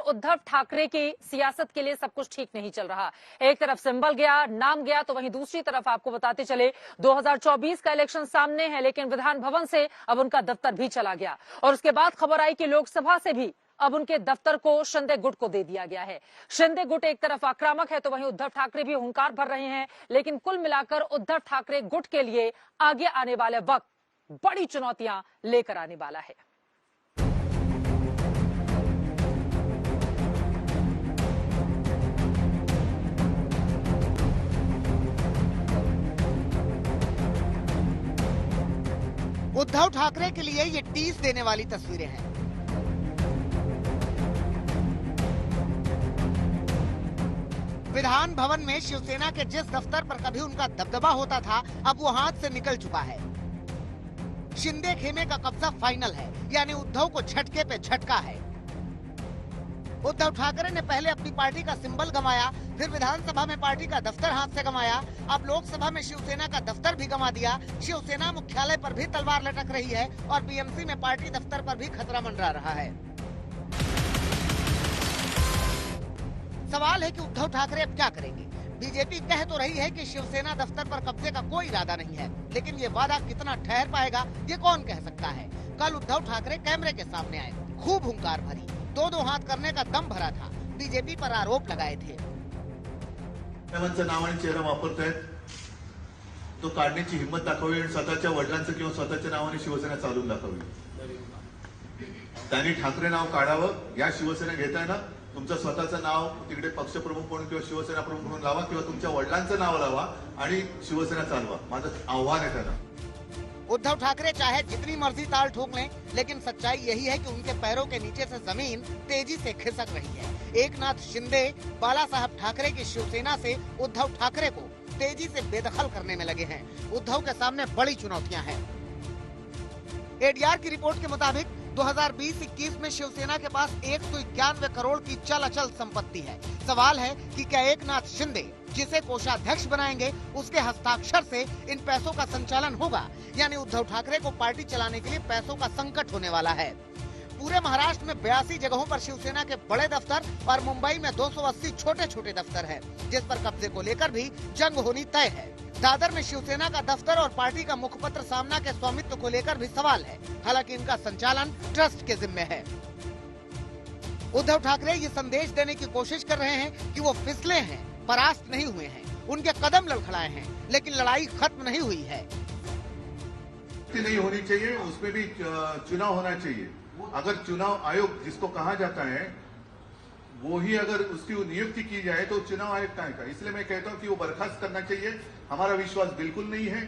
उद्धव ठाकरे की सियासत के लिए सब कुछ ठीक नहीं चल रहा। एक तरफ सिंबल गया, नाम गया, तो वहीं दूसरी तरफ आपको बताते चले 2024 का इलेक्शन सामने है, लेकिन विधान भवन से अब उनका दफ्तर भी चला गया और उसके बाद खबर आई कि लोकसभा से भी अब उनके दफ्तर को शिंदे गुट को दे दिया गया है। शिंदे गुट एक तरफ आक्रामक है तो वहीं उद्धव ठाकरे भी हुंकार भर रहे हैं, लेकिन कुल मिलाकर उद्धव ठाकरे गुट के लिए आगे आने वाले वक्त बड़ी चुनौतियां लेकर आने वाला है। उद्धव ठाकरे के लिए ये टीस देने वाली तस्वीरें हैं। विधान भवन में शिवसेना के जिस दफ्तर पर कभी उनका दबदबा होता था, अब वो हाथ से निकल चुका है। शिंदे खेमे का कब्जा फाइनल है, यानी उद्धव को झटके पे झटका है। उद्धव ठाकरे ने पहले अपनी पार्टी का सिंबल गंवाया, फिर विधानसभा में पार्टी का दफ्तर हाथ से गंवाया, अब लोकसभा में शिवसेना का दफ्तर भी गंवा दिया। शिवसेना मुख्यालय पर भी तलवार लटक रही है और बीएमसी में पार्टी दफ्तर पर भी खतरा मंडरा रहा है। सवाल है कि उद्धव ठाकरे अब क्या करेंगे। बीजेपी कह तो रही है कि शिवसेना दफ्तर पर कब्जे का कोई इरादा नहीं है, लेकिन ये वादा कितना ठहर पाएगा ये कौन कह सकता है। कल उद्धव ठाकरे कैमरे के सामने आए, खूब हुंकार भरी, दो हाथ करने का दम भरा था, बीजेपी पर आरोप लगाए थे। नाव आणि चेहरा वापरतायत तो काढण्याची हिंमत दाखवावी आणि स्वतःच्या वडिलांचं किंवा स्वतःच्या नावाने शिवसेना चालवून दाखवावी। त्यांनी ठाकरे नाव काढावं, या शिवसेना घेताय ना, तुमचं स्वतःचं नाव तिकडे पक्षप्रमुख म्हणून किंवा शिवसेना प्रमुख म्हणून लावा किंवा तुमच्या वडिलांचं नाव लावा आणि शिवसेना चालवा। माझं आव्हान आहे त्यांना। उद्धव ठाकरे चाहे जितनी मर्जी ताल ठोक लें, लेकिन सच्चाई यही है कि उनके पैरों के नीचे से जमीन तेजी से खिसक रही है। एकनाथ शिंदे बाला साहब ठाकरे की शिवसेना से उद्धव ठाकरे को तेजी से बेदखल करने में लगे हैं। उद्धव के सामने बड़ी चुनौतियां हैं। एडीआर की रिपोर्ट के मुताबिक 2020-21 में शिवसेना के पास 191 करोड़ की चल अचल संपत्ति है। सवाल है कि क्या एकनाथ शिंदे, जिसे कोषाध्यक्ष बनाएंगे, उसके हस्ताक्षर से इन पैसों का संचालन होगा, यानी उद्धव ठाकरे को पार्टी चलाने के लिए पैसों का संकट होने वाला है। पूरे महाराष्ट्र में 82 जगहों पर शिवसेना के बड़े दफ्तर और मुंबई में 280 छोटे छोटे दफ्तर है, जिस पर कब्जे को लेकर भी जंग होनी तय है। दादर में शिवसेना का दफ्तर और पार्टी का मुखपत्र सामना के स्वामित्व को लेकर भी सवाल है, हालांकि इनका संचालन ट्रस्ट के जिम्मे है। उद्धव ठाकरे ये संदेश देने की कोशिश कर रहे हैं कि वो फिसले हैं, परास्त नहीं हुए हैं, उनके कदम लड़खड़ाए हैं, लेकिन लड़ाई खत्म नहीं हुई है। नहीं होनी चाहिए, उसमें भी चुनाव होना चाहिए। अगर चुनाव आयोग जिसको कहा जाता है वो ही अगर उसकी नियुक्ति की जाए तो चुनाव आयोग का है। इसलिए मैं कहता हूं कि वो बर्खास्त करना चाहिए। हमारा विश्वास बिल्कुल नहीं है।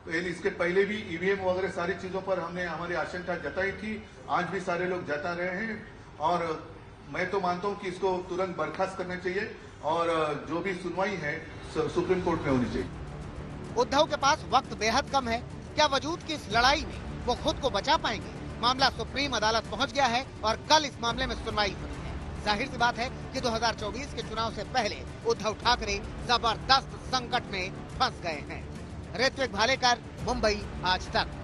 तो इसके पहले भी ईवीएम वगैरह सारी चीजों पर हमने हमारी आशंका जताई थी, आज भी सारे लोग जता रहे हैं और मैं तो मानता हूं कि इसको तुरंत बर्खास्त करना चाहिए और जो भी सुनवाई है सुप्रीम कोर्ट में होनी चाहिए। उद्धव के पास वक्त बेहद कम है। क्या वजूद की इस लड़ाई में वो खुद को बचा पाएंगे? मामला सुप्रीम अदालत पहुंच गया है और कल इस मामले में सुनवाई होनी है। जाहिर सी बात है कि 2024 के चुनाव से पहले उद्धव ठाकरे जबरदस्त संकट में फंस गए हैं। ऋत्विक भालेकर, मुंबई, आज तक।